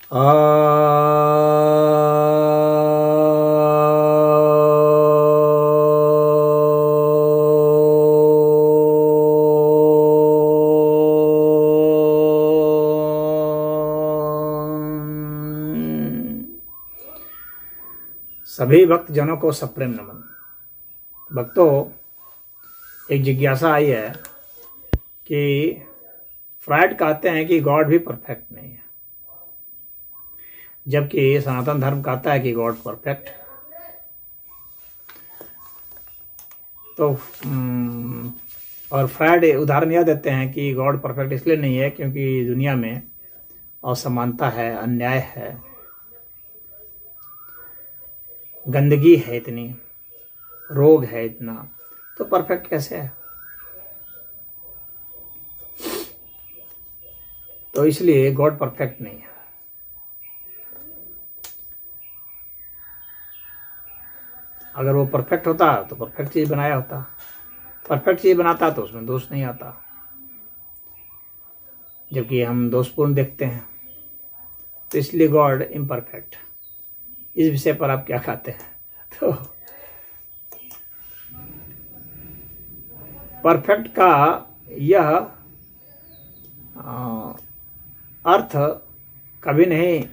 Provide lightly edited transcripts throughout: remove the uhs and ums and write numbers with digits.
सभी भक्तजनों को सप्रेम नमन। भक्तों, एक जिज्ञासा आई है कि फ्रायड कहते हैं कि गॉड भी परफेक्ट नहीं है, जबकि सनातन धर्म कहता है कि गॉड परफेक्ट। तो और फ्रायड उदाहरण यह देते हैं कि गॉड परफेक्ट इसलिए नहीं है क्योंकि दुनिया में असमानता है, अन्याय है, गंदगी है, इतनी रोग है इतना, तो परफेक्ट कैसे है? तो इसलिए गॉड परफेक्ट नहीं है। अगर वो परफेक्ट होता तो परफेक्ट चीज बनाया होता, परफेक्ट चीज बनाता तो उसमें दोष नहीं आता, जबकि हम दोषपूर्ण देखते हैं। तो इसलिए गॉड इम्परफेक्ट। इस विषय पर आप क्या कहते हैं? तो परफेक्ट का यह अर्थ कभी नहीं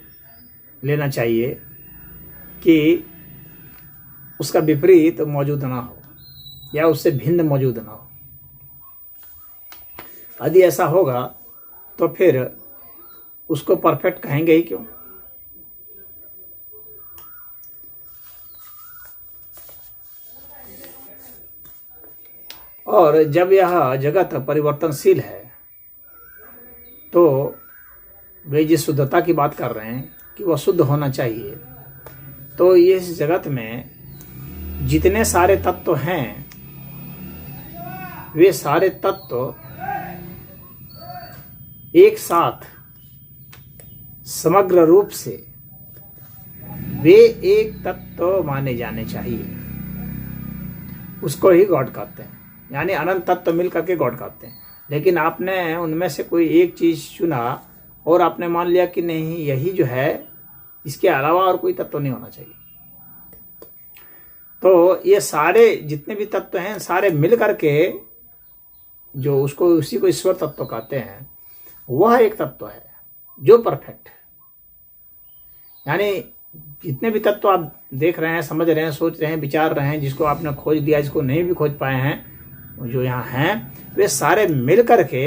लेना चाहिए कि उसका विपरीत मौजूद ना हो या उससे भिन्न मौजूद ना हो। यदि ऐसा होगा तो फिर उसको परफेक्ट कहेंगे ही क्यों? और जब यह जगत परिवर्तनशील है तो वे जिस शुद्धता की बात कर रहे हैं कि वह शुद्ध होना चाहिए, तो इस जगत में जितने सारे तत्व हैं वे सारे तत्व एक साथ समग्र रूप से वे एक तत्व माने जाने चाहिए। उसको ही गॉड कहते हैं, यानी अनंत तत्व मिल करके गॉड कहते हैं। लेकिन आपने उनमें से कोई एक चीज चुना और आपने मान लिया कि नहीं, यही जो है, इसके अलावा और कोई तत्व नहीं होना चाहिए। तो ये सारे जितने भी तत्व हैं सारे मिल करके जो उसको उसी को ईश्वर तत्व कहते हैं, वह एक तत्व है जो परफेक्ट है। यानी जितने भी तत्व आप देख रहे हैं, समझ रहे हैं, सोच रहे हैं, विचार रहे हैं, जिसको आपने खोज लिया, जिसको नहीं भी खोज पाए हैं, जो यहाँ हैं, वे सारे मिल करके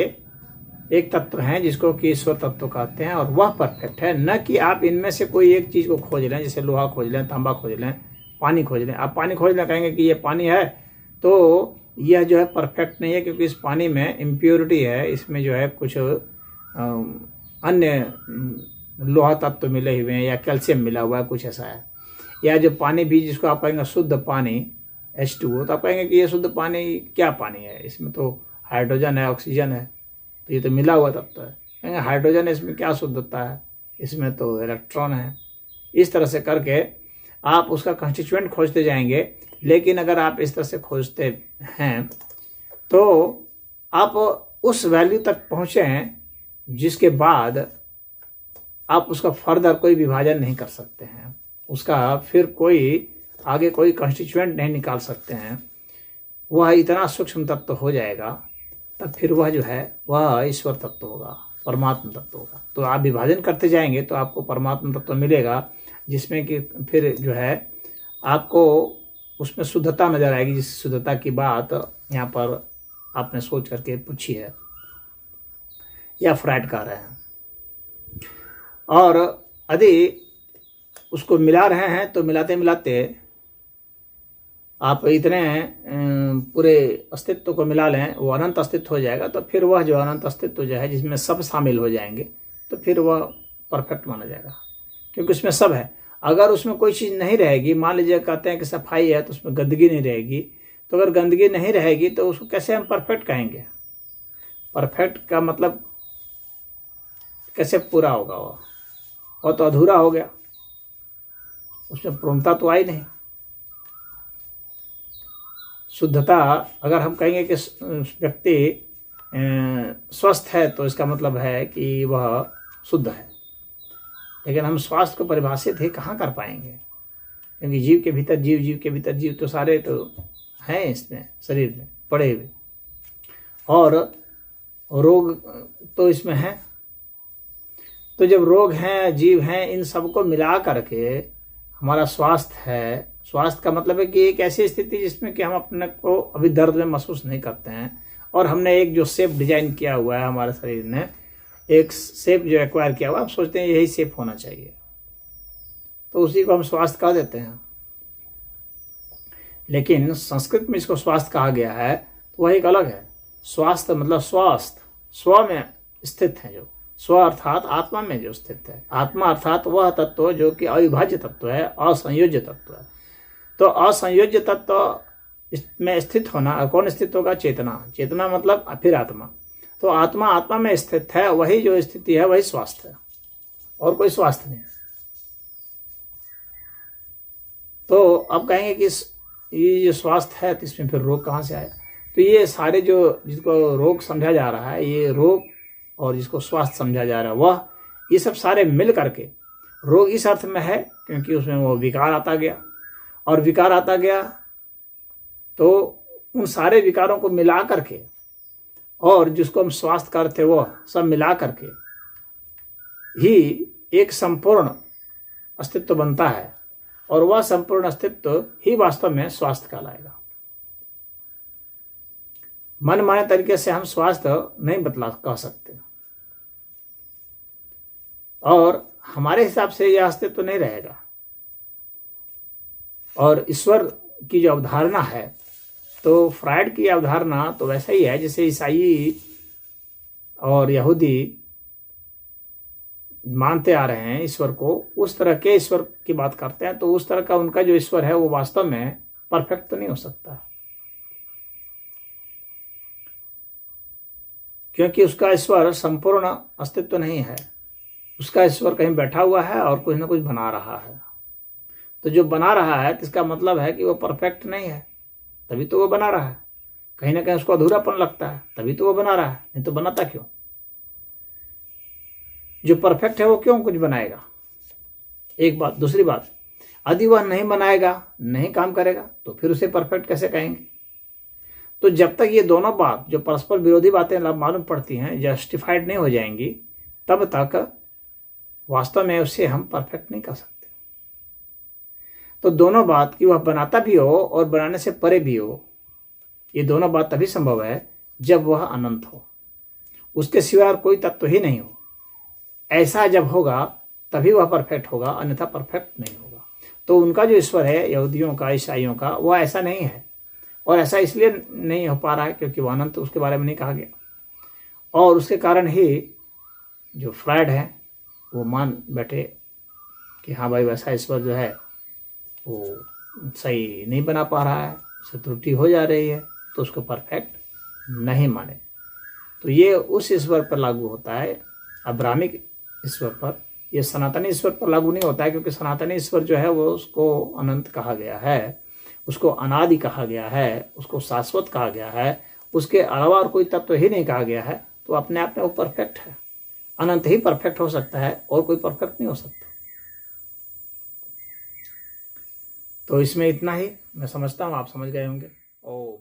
एक तत्व हैं जिसको कि ईश्वर तत्व कहते हैं, और वह परफेक्ट है। न कि आप इनमें से कोई एक चीज को खोज लें, जैसे लोहा खोज लें, तांबा खोज लें, पानी खोज लें। आप पानी खोज लें, कहेंगे कि ये पानी है, तो यह जो है परफेक्ट नहीं है, क्योंकि इस पानी में इम्प्योरिटी है, इसमें जो है कुछ अन्य लोहा तत्व मिले हुए हैं या कैल्शियम मिला हुआ है, कुछ ऐसा है। या जो पानी भी जिसको आप कहेंगे शुद्ध पानी H2O, तो आप कहेंगे कि ये शुद्ध पानी क्या पानी है, इसमें तो हाइड्रोजन है, ऑक्सीजन है, तो ये तो मिला हुआ तत्व है। कहेंगे हाइड्रोजन है, इसमें क्या शुद्धता है, इसमें तो इलेक्ट्रॉन है। इस तरह से करके आप उसका कंस्टिट्यूएंट खोजते जाएंगे। लेकिन अगर आप इस तरह से खोजते हैं तो आप उस वैल्यू तक पहुँचे जिसके बाद आप उसका फर्दर कोई विभाजन नहीं कर सकते हैं, उसका फिर कोई आगे कोई कंस्टिट्यूएंट नहीं निकाल सकते हैं। वह इतना सूक्ष्म तत्व हो जाएगा, तब फिर वह जो है वह ईश्वर तत्व होगा, परमात्मा तत्व होगा। तो आप विभाजन करते जाएंगे तो आपको परमात्मा तत्व मिलेगा, जिसमें कि फिर जो है आपको उसमें शुद्धता नजर आएगी, जिस शुद्धता की बात यहाँ पर आपने सोच करके पूछी है या फ्रायड कह रहे हैं। और यदि उसको मिला रहे हैं तो मिलाते मिलाते आप इतने पूरे अस्तित्व को मिला लें, वो अनंत अस्तित्व हो जाएगा। तो फिर वह जो अनंत अस्तित्व जो है, जिसमें सब शामिल हो जाएंगे, तो फिर वह परफेक्ट माना जाएगा, क्योंकि उसमें सब है। अगर उसमें कोई चीज़ नहीं रहेगी, मान लीजिए कहते हैं कि सफाई है, तो उसमें गंदगी नहीं रहेगी, तो अगर गंदगी नहीं रहेगी तो उसको कैसे हम परफेक्ट कहेंगे? परफेक्ट का मतलब कैसे पूरा होगा? वह तो अधूरा हो गया, उसमें पूर्णता तो आई नहीं। शुद्धता, अगर हम कहेंगे कि व्यक्ति स्वस्थ है, तो इसका मतलब है कि वह शुद्ध है। लेकिन हम स्वास्थ्य को परिभाषित ही कहाँ कर पाएंगे, क्योंकि जीव के भीतर जीव, जीव के भीतर जीव, तो सारे तो हैं इसमें शरीर में पड़े हुए, और रोग तो इसमें है। तो जब रोग हैं, जीव हैं, इन सबको मिला करके हमारा स्वास्थ्य है। स्वास्थ्य का मतलब है कि एक ऐसी स्थिति जिसमें कि हम अपने को अभी दर्द में महसूस नहीं करते हैं, और हमने एक जो शेप डिजाइन किया हुआ है हमारे शरीर ने, एक शेप जो एक्वायर किया हुआ, आप सोचते हैं यही शेप होना चाहिए, तो उसी को हम स्वास्थ्य कह देते हैं। लेकिन संस्कृत में इसको स्वास्थ्य कहा गया है, तो वह एक अलग है। स्वास्थ्य मतलब स्वास्थ्य, स्व में स्थित है, जो स्व अर्थात आत्मा में जो स्थित है। आत्मा अर्थात वह तत्व जो कि अविभाज्य तत्व है, असंयोज्य तत्व है। तो असंयोज्य तत्व में स्थित होना, कौन स्थित होगा? चेतना। चेतना मतलब फिर आत्मा। तो आत्मा आत्मा में स्थित है, वही जो स्थिति है वही स्वास्थ्य है, और कोई स्वास्थ्य नहीं है। तो अब कहेंगे कि ये जो स्वास्थ्य है, तो इसमें फिर रोग कहाँ से आया? तो ये सारे जो जिसको रोग समझा जा रहा है, ये रोग, और जिसको स्वास्थ्य समझा जा रहा है वह, ये सब सारे मिल करके रोग इस अर्थ में है क्योंकि उसमें वो विकार आता गया, और विकार आता गया तो उन सारे विकारों को मिला करके, और जिसको हम स्वास्थ्य करते थे वो सब मिला करके ही एक संपूर्ण अस्तित्व बनता है, और वह संपूर्ण अस्तित्व ही वास्तव में स्वास्थ्य कहलाएगा। मन माने तरीके से हम स्वास्थ्य नहीं बतला कह सकते, और हमारे हिसाब से यह अस्तित्व नहीं रहेगा। और ईश्वर की जो अवधारणा है, तो फ्रायड की अवधारणा तो वैसा ही है जैसे ईसाई और यहूदी मानते आ रहे हैं ईश्वर को, उस तरह के ईश्वर की बात करते हैं। तो उस तरह का उनका जो ईश्वर है वो वास्तव में परफेक्ट तो नहीं हो सकता, क्योंकि उसका ईश्वर संपूर्ण अस्तित्व नहीं है। उसका ईश्वर कहीं बैठा हुआ है और कुछ ना कुछ बना रहा है। तो जो बना रहा है, तो इसका मतलब है कि वो परफेक्ट नहीं है, तभी तो वो बना रहा है। कहीं ना कहीं उसको अधूरापन लगता है, तभी तो वो बना रहा है, नहीं तो बनाता क्यों? जो परफेक्ट है वो क्यों कुछ बनाएगा? एक बात। दूसरी बात, यदि वह नहीं बनाएगा, नहीं काम करेगा, तो फिर उसे परफेक्ट कैसे कहेंगे? तो जब तक ये दोनों बात जो परस्पर विरोधी बातें मालूम पड़ती हैं, जस्टिफाइड नहीं हो जाएंगी, तब तक वास्तव में उसे हम परफेक्ट नहीं कर सकते। तो दोनों बात कि वह बनाता भी हो और बनाने से परे भी हो, ये दोनों बात तभी संभव है जब वह अनंत हो, उसके सिवा और कोई तत्व ही नहीं हो। ऐसा जब होगा तभी वह परफेक्ट होगा, अन्यथा परफेक्ट नहीं होगा। तो उनका जो ईश्वर है, यहूदियों का, ईसाइयों का, वह ऐसा नहीं है, और ऐसा इसलिए नहीं हो पा रहा है क्योंकि वह अनंत उसके बारे में नहीं कहा गया। और उसके कारण ही जो फ्रायड है वो मान बैठे कि हाँ भाई, वैसा ईश्वर जो है वो सही नहीं बना पा रहा है, उससे त्रुटि हो जा रही है, तो उसको परफेक्ट नहीं माने। तो ये उस ईश्वर पर लागू होता है, अब्राहमिक ईश्वर पर। ये सनातनी ईश्वर पर लागू नहीं होता है, क्योंकि सनातनी ईश्वर जो है वो उसको अनंत कहा गया है, उसको अनादि कहा गया है, उसको शाश्वत कहा गया है, उसके अलावा और कोई तत्व ही नहीं कहा गया है। तो अपने आप में वो परफेक्ट है। अनंत ही परफेक्ट हो सकता है, और कोई परफेक्ट नहीं हो सकता। तो इसमें इतना ही मैं समझता हूँ, आप समझ गए होंगे। ओम।